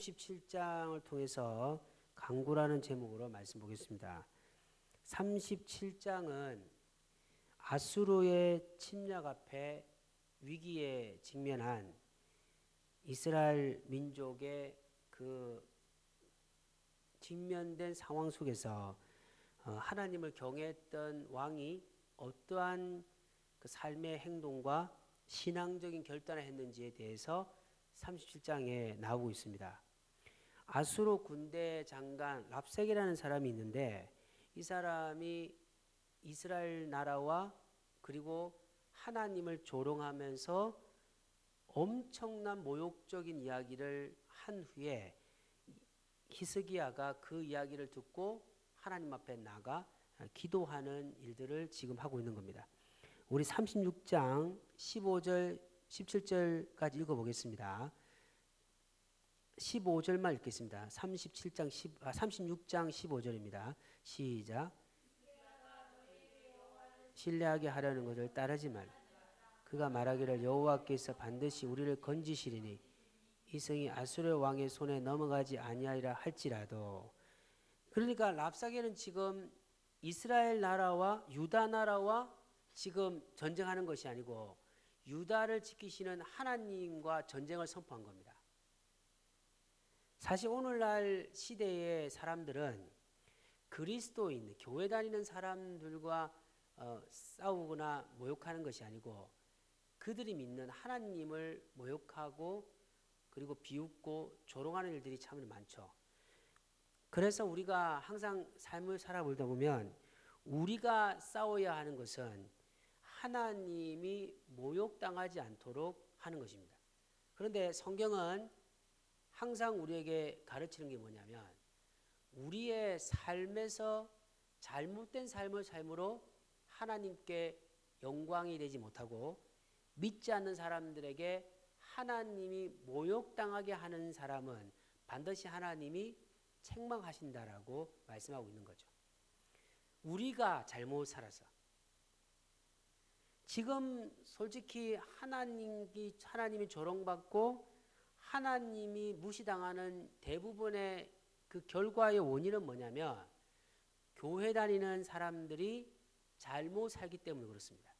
37장을 통해서 강구라는 제목으로 말씀 보겠습니다. 37장은 아수르의 침략 앞에 위기에 직면한 이스라엘 민족의 그 직면된 상황 속에서 하나님을 경외했던 왕이 어떠한 그 삶의 행동과 신앙적인 결단을 했는지에 대해서 37장에 나오고 있습니다. 아수르 군대 장관 랍색이라는 사람이 있는데 이 사람이 이스라엘 나라와 그리고 하나님을 조롱하면서 엄청난 모욕적인 이야기를 한 후에 히스기야가 그 이야기를 듣고 하나님 앞에 나가 기도하는 일들을 지금 하고 있는 겁니다. 우리 36장 15절 17절까지 읽어보겠습니다. 15절만 읽겠습니다. 36장 15절입니다. 시작. 신뢰하게 하려는 것을 따르지 말라. 그가 말하기를 여호와께서 반드시 우리를 건지시리니 이 성이 아수르 왕의 손에 넘어가지 아니하리라 할지라도. 그러니까 랍사게는 지금 이스라엘 나라와 유다 나라와 지금 전쟁하는 것이 아니고 유다를 지키시는 하나님과 전쟁을 선포한 겁니다. 사실 오늘날 시대의 사람들은 그리스도인, 교회 다니는 사람들과 싸우거나 모욕하는 것이 아니고 그들이 믿는 하나님을 모욕하고 그리고 비웃고 조롱하는 일들이 참 많죠. 그래서 우리가 항상 삶을 살아보다 보면 우리가 싸워야 하는 것은 하나님이 모욕당하지 않도록 하는 것입니다. 그런데 성경은 항상 우리에게 가르치는 게 뭐냐면 우리의 삶에서 잘못된 삶을 삶으로 하나님께 영광이 되지 못하고 믿지 않는 사람들에게 하나님이 모욕당하게 하는 사람은 반드시 하나님이 책망하신다라고 말씀하고 있는 거죠. 우리가 잘못 살아서 지금 솔직히 하나님이 조롱받고 하나님이 무시당하는 대부분의 그 결과의 원인은 뭐냐면 교회 다니는 사람들이 잘못 살기 때문에 그렇습니다.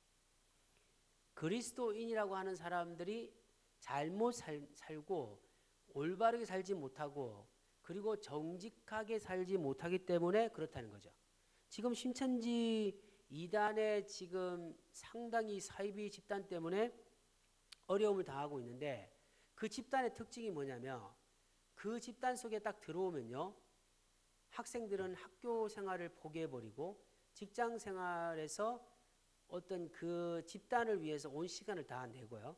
그리스도인이라고 하는 사람들이 잘못 살고 올바르게 살지 못하고 그리고 정직하게 살지 못하기 때문에 그렇다는 거죠. 지금 신천지 이단의 지금 상당히 사이비 집단 때문에 어려움을 당하고 있는데 그 집단의 특징이 뭐냐면 그 집단 속에 딱 들어오면요. 학생들은 학교 생활을 포기해버리고 직장 생활에서 어떤 그 집단을 위해서 온 시간을 다 내고요.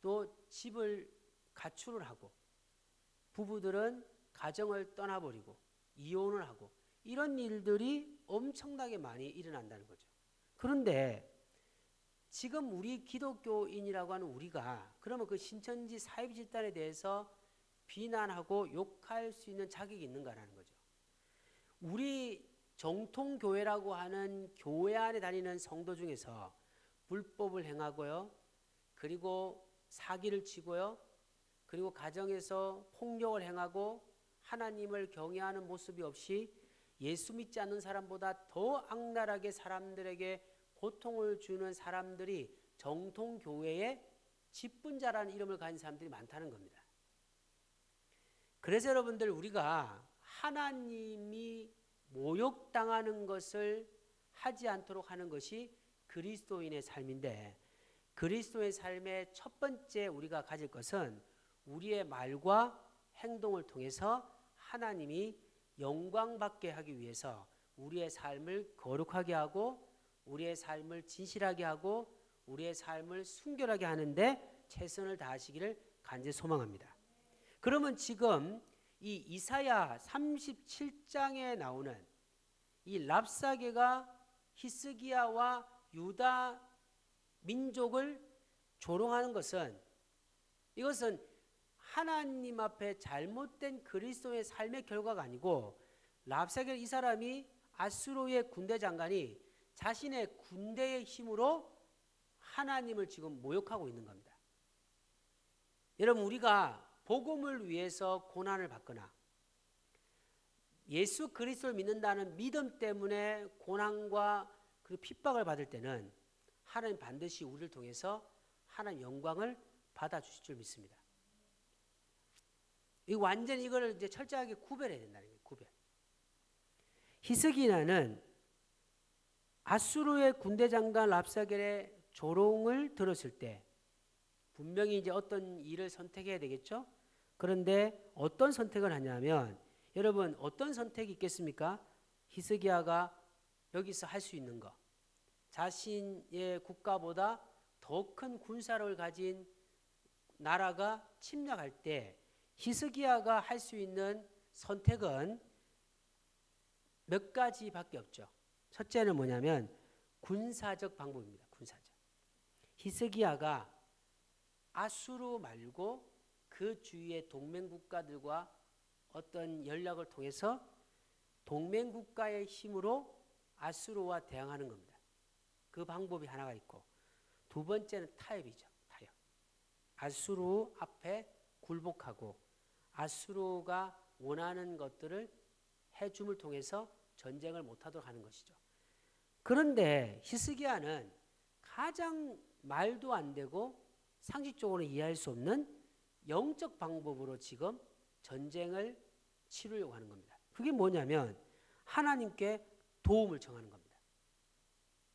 또 집을 가출을 하고 부부들은 가정을 떠나버리고 이혼을 하고 이런 일들이 엄청나게 많이 일어난다는 거죠. 그런데 지금 우리 기독교인이라고 하는 우리가 그러면 그 신천지 사이비 집단에 대해서 비난하고 욕할 수 있는 자격이 있는가라는 거죠. 우리 정통교회라고 하는 교회 안에 다니는 성도 중에서 불법을 행하고요. 그리고 사기를 치고요. 그리고 가정에서 폭력을 행하고 하나님을 경외하는 모습이 없이 예수 믿지 않는 사람보다 더 악랄하게 사람들에게 고통을 주는 사람들이 정통교회의 직분자라는 이름을 가진 사람들이 많다는 겁니다. 그래서 여러분들 우리가 하나님이 모욕당하는 것을 하지 않도록 하는 것이 그리스도인의 삶인데 그리스도의 삶의 첫 번째 우리가 가질 것은 우리의 말과 행동을 통해서 하나님이 영광받게 하기 위해서 우리의 삶을 거룩하게 하고 우리의 삶을 진실하게 하고 우리의 삶을 순결하게 하는데 최선을 다하시기를 간절히 소망합니다. 그러면 지금 이 이사야 37장에 나오는 이 랍사게가 히스기야와 유다 민족을 조롱하는 것은 이것은 하나님 앞에 잘못된 그리스도의 삶의 결과가 아니고 랍사게 이 사람이 아수르의 군대 장관이 자신의 군대의 힘으로 하나님을 지금 모욕하고 있는 겁니다. 여러분 우리가 복음을 위해서 고난을 받거나 예수 그리스도를 믿는다는 믿음 때문에 고난과 그 핍박을 받을 때는 하나님 반드시 우리를 통해서 하나님 영광을 받아주실 줄 믿습니다. 이 완전히 이걸 이제 철저하게 구별해야 된다는 거예요. 구별. 히스기야는 아수르의 군대 장관 랍사겔의 조롱을 들었을 때 분명히 이제 어떤 일을 선택해야 되겠죠. 그런데 어떤 선택을 하냐면 여러분 어떤 선택이 있겠습니까? 히스기야가 여기서 할 수 있는 거. 자신의 국가보다 더 큰 군사력을 가진 나라가 침략할 때 히스기야가 할 수 있는 선택은 몇 가지밖에 없죠. 첫째는 뭐냐면 군사적 방법입니다. 군사적. 히스기야가 아수르 말고 그 주위의 동맹 국가들과 어떤 연락을 통해서 동맹 국가의 힘으로 아수르와 대항하는 겁니다. 그 방법이 하나가 있고 두 번째는 타협이죠. 타협. 아수르 앞에 굴복하고 아수르가 원하는 것들을 해줌을 통해서 전쟁을 못하도록 하는 것이죠. 그런데 히스기야는 가장 말도 안 되고 상식적으로 이해할 수 없는 영적 방법으로 지금 전쟁을 치르려고 하는 겁니다. 그게 뭐냐면 하나님께 도움을 청하는 겁니다.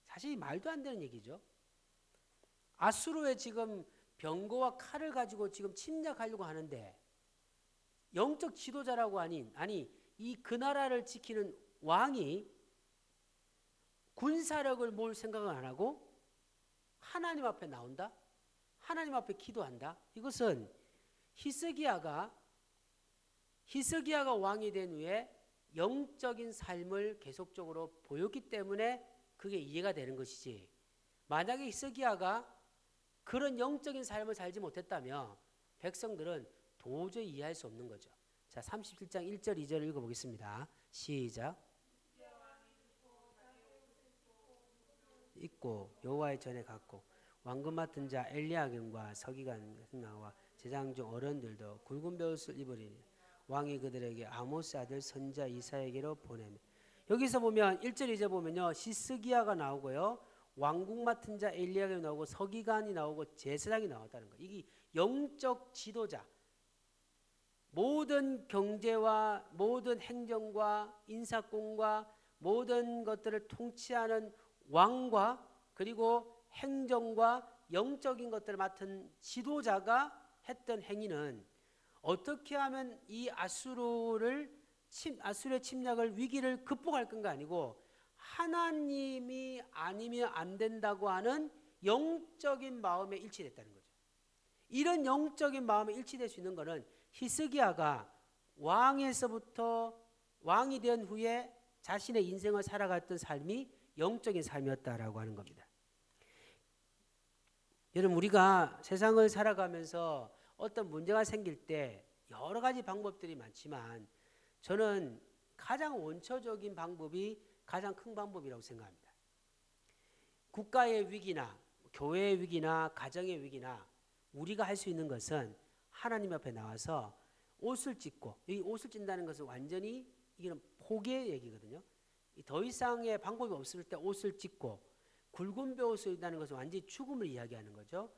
사실 말도 안 되는 얘기죠. 아수르에 지금 병거와 칼을 가지고 지금 침략하려고 하는데 영적 지도자라고 아니 이 그 나라를 지키는 왕이 군사력을 모을 생각을 안 하고 하나님 앞에 나온다? 하나님 앞에 기도한다? 이것은 히스기야가 왕이 된 후에 영적인 삶을 계속적으로 보였기 때문에 그게 이해가 되는 것이지. 만약에 히스기야가 그런 영적인 삶을 살지 못했다면 백성들은 도저히 이해할 수 없는 거죠. 자, 37장 1절 2절 읽어보겠습니다. 시작. 있고 여호와의 전에 갔고 왕금 맡은 자 엘리야김과 서기관 같은 나와 제장 중 어른들도 굵은 베옷을 입으리니 왕이 그들에게 아모스 아들 선자 이사야에게로 보내며 여기서 보면 1절 2절 보면요 히스기야가 나오고요 왕국 맡은 자 엘리야김이 나오고 서기관이 나오고 제사장이 나왔다는 거예요. 이게 영적 지도자 모든 경제와 모든 행정과 인사권과 모든 것들을 통치하는 왕과 그리고 행정과 영적인 것들을 맡은 지도자가 했던 행위는 어떻게 하면 이 아수르의 침략을 위기를 극복할 건가 아니고 하나님이 아니면 안 된다고 하는 영적인 마음에 일치됐다는 거죠. 이런 영적인 마음에 일치될 수 있는 것은 히스기야가 왕에서부터 왕이 된 후에 자신의 인생을 살아갔던 삶이 영적인 삶이었다라고 하는 겁니다. 여러분 우리가 세상을 살아가면서 어떤 문제가 생길 때 여러 가지 방법들이 많지만 저는 가장 원초적인 방법이 가장 큰 방법이라고 생각합니다. 국가의 위기나 교회의 위기나 가정의 위기나 우리가 할 수 있는 것은 하나님 앞에 나와서 옷을 찢고 이 옷을 찢는다는 것은 완전히 이건 포기의 얘기거든요. 더 이상의 방법이 없을 때 옷을 찢고 굵은 베옷을 입는다는 것은 완전히 죽음을 이야기하는 거죠.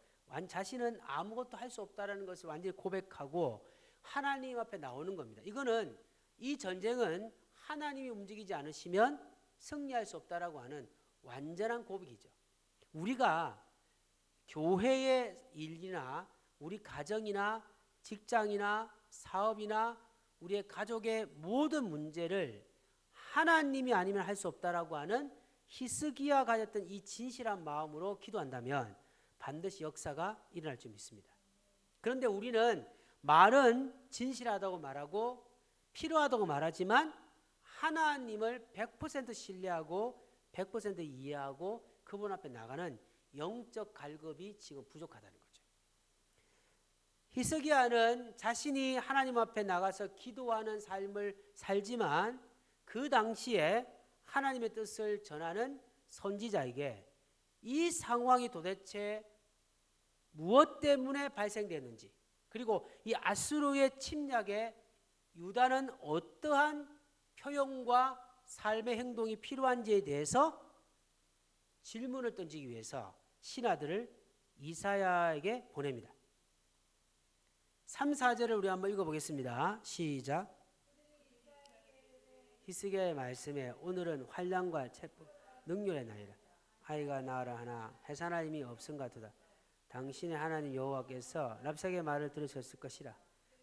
자신은 아무것도 할 수 없다는 것을 완전히 고백하고 하나님 앞에 나오는 겁니다. 이거는 이 전쟁은 하나님이 움직이지 않으시면 승리할 수 없다라고 하는 완전한 고백이죠. 우리가 교회의 일이나 우리 가정이나 직장이나 사업이나 우리의 가족의 모든 문제를 하나님이 아니면 할 수 없다라고 하는 히스기야가 가졌던 이 진실한 마음으로 기도한다면 반드시 역사가 일어날 줄 믿습니다. 그런데 우리는 말은 진실하다고 말하고 필요하다고 말하지만 하나님을 100% 신뢰하고 100% 이해하고 그분 앞에 나가는 영적 갈급이 지금 부족하다는 거죠. 히스기야는 자신이 하나님 앞에 나가서 기도하는 삶을 살지만 그 당시에 하나님의 뜻을 전하는 선지자에게 이 상황이 도대체 무엇 때문에 발생됐는지 그리고 이 아수르의 침략에 유다는 어떠한 표현과 삶의 행동이 필요한지에 대해서 질문을 던지기 위해서 신하들을 이사야에게 보냅니다. 3, 4절을 우리 한번 읽어보겠습니다. 시작. 히스기야의 말씀에 오늘은 환난과 체포 능률의 날이라. 아이가 낳으라 하나 해산하임이 없음 같도다. 당신의 하나님 여호와께서 랍삭의 말을 들으셨을 것이라.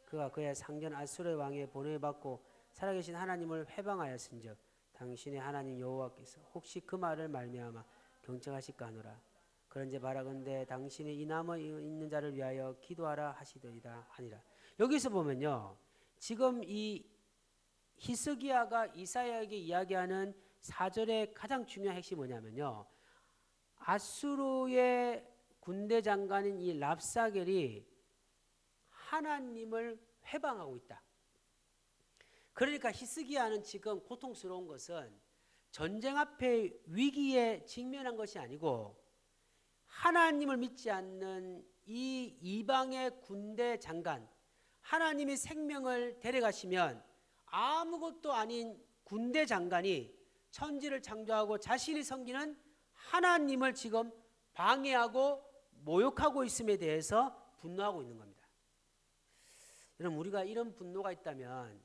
그가 그의 상전 아수르의 왕에 보내받고 살아계신 하나님을 회방하였은즉 당신의 하나님 여호와께서 혹시 그 말을 말미암아 경청하실까 하노라. 그런즉 바라건대 당신이 이 남아 있는 자를 위하여 기도하라 하시더이다 하니라. 여기서 보면요, 지금 이 히스기야가 이사야에게 이야기하는 4절의 가장 중요한 핵심이 뭐냐면요, 아수르의 군대 장관인 이 랍사겔이 하나님을 회방하고 있다. 그러니까 히스기야는 지금 고통스러운 것은 전쟁 앞에 위기에 직면한 것이 아니고 하나님을 믿지 않는 이 이방의 군대 장관, 하나님이 생명을 데려가시면 아무것도 아닌 군대 장관이 천지를 창조하고 자신이 섬기는 하나님을 지금 방해하고 모욕하고 있음에 대해서 분노하고 있는 겁니다. 여러분, 우리가 이런 분노가 있다면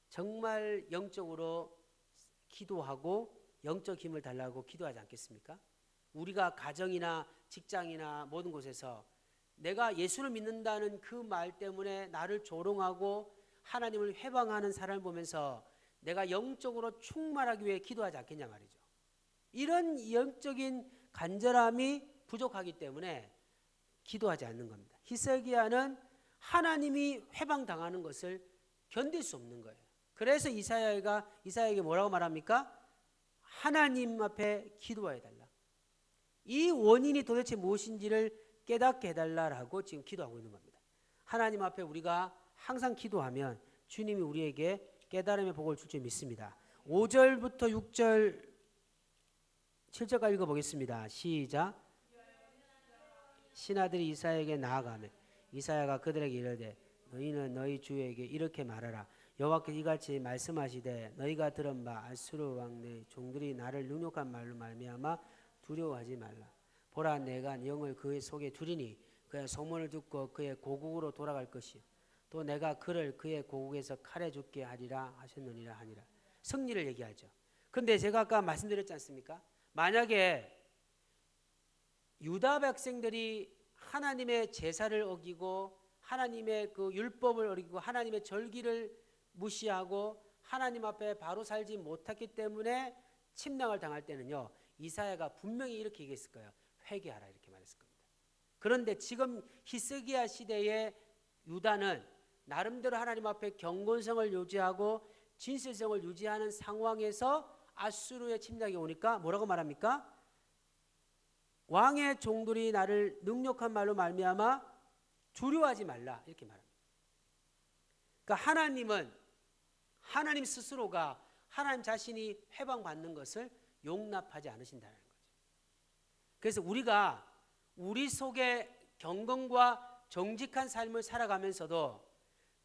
정말 영적으로 기도하고 영적 힘을 달라고 기도하지 않겠습니까? 우리가 가정이나 직장이나 모든 곳에서 내가 예수를 믿는다는 그 말 때문에 나를 조롱하고 하나님을 회방하는 사람을 보면서 내가 영적으로 충만하기 위해 기도하지 않겠냐 말이죠. 이런 영적인 간절함이 부족하기 때문에 기도하지 않는 겁니다. 히스기야는 하나님이 회방당하는 것을 견딜 수 없는 거예요. 그래서 이사야에게 뭐라고 말합니까? 하나님 앞에 기도해 달라. 이 원인이 도대체 무엇인지를 깨닫게 해달라고 지금 기도하고 있는 겁니다. 하나님 앞에 우리가 항상 기도하면 주님이 우리에게 깨달음의 복을 줄 줄 믿습니다. 5절부터 6절 7절까지 읽어보겠습니다. 시작. 신하들이 이사야에게 나아가며 이사야가 그들에게 이르되 너희는 너희 주에게 이렇게 말하라. 여호와께서 이같이 말씀하시되 너희가 들은 바 아수르 왕 내 종들이 나를 능욕한 말로 말미암아 두려워하지 말라. 보라, 내가 영을 그의 속에 두리니 그의 소문을 듣고 그의 고국으로 돌아갈 것이요 또 내가 그를 그의 고국에서 칼에 죽게 하리라 하셨느니라 하니라. 승리를 얘기하죠. 그런데 제가 아까 말씀드렸지 않습니까? 만약에 유다 백성들이 하나님의 제사를 어기고 하나님의 그 율법을 어기고 하나님의 절기를 무시하고 하나님 앞에 바로 살지 못했기 때문에 침략을 당할 때는요, 이사야가 분명히 이렇게 얘기했을 거예요. 회개하라 이렇게 말했을 겁니다. 그런데 지금 히스기야 시대의 유다는 나름대로 하나님 앞에 경건성을 유지하고 진실성을 유지하는 상황에서 아수르의 침략이 오니까 뭐라고 말합니까? 왕의 종들이 나를 능욕한 말로 말미암아 두려워하지 말라 이렇게 말합니다. 그러니까 하나님 스스로가 하나님 자신이 회방받는 것을 용납하지 않으신다는 거죠. 그래서 우리가 우리 속에 경건과 정직한 삶을 살아가면서도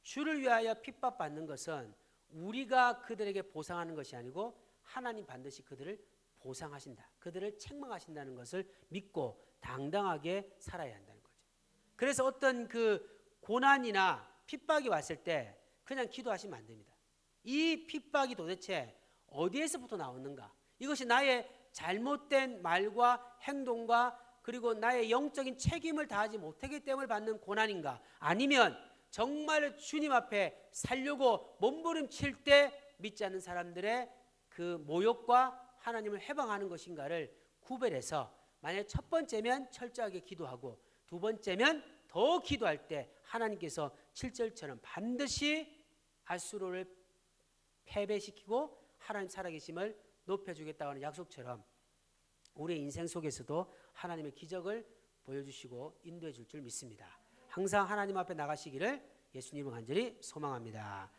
주를 위하여 핍박받는 것은 우리가 그들에게 보상하는 것이 아니고 하나님 반드시 그들을 보상하신다. 그들을 책망하신다는 것을 믿고 당당하게 살아야 한다는 거죠. 그래서 어떤 그 고난이나 핍박이 왔을 때 그냥 기도하시면 안 됩니다. 이 핍박이 도대체 어디에서부터 나오는가? 이것이 나의 잘못된 말과 행동과 그리고 나의 영적인 책임을 다하지 못하기 때문에 받는 고난인가? 아니면 정말 주님 앞에 살려고 몸부림칠 때 믿지 않는 사람들의 그 모욕과 하나님을 해방하는 것인가를 구별해서 만약 첫 번째면 철저하게 기도하고 두 번째면 더 기도할 때 하나님께서 7절처럼 반드시 아수르를 패배시키고 하나님 살아계심을 높여주겠다고 하는 약속처럼 우리의 인생 속에서도 하나님의 기적을 보여주시고 인도해 줄 줄 믿습니다. 항상 하나님 앞에 나가시기를 예수님을 간절히 소망합니다.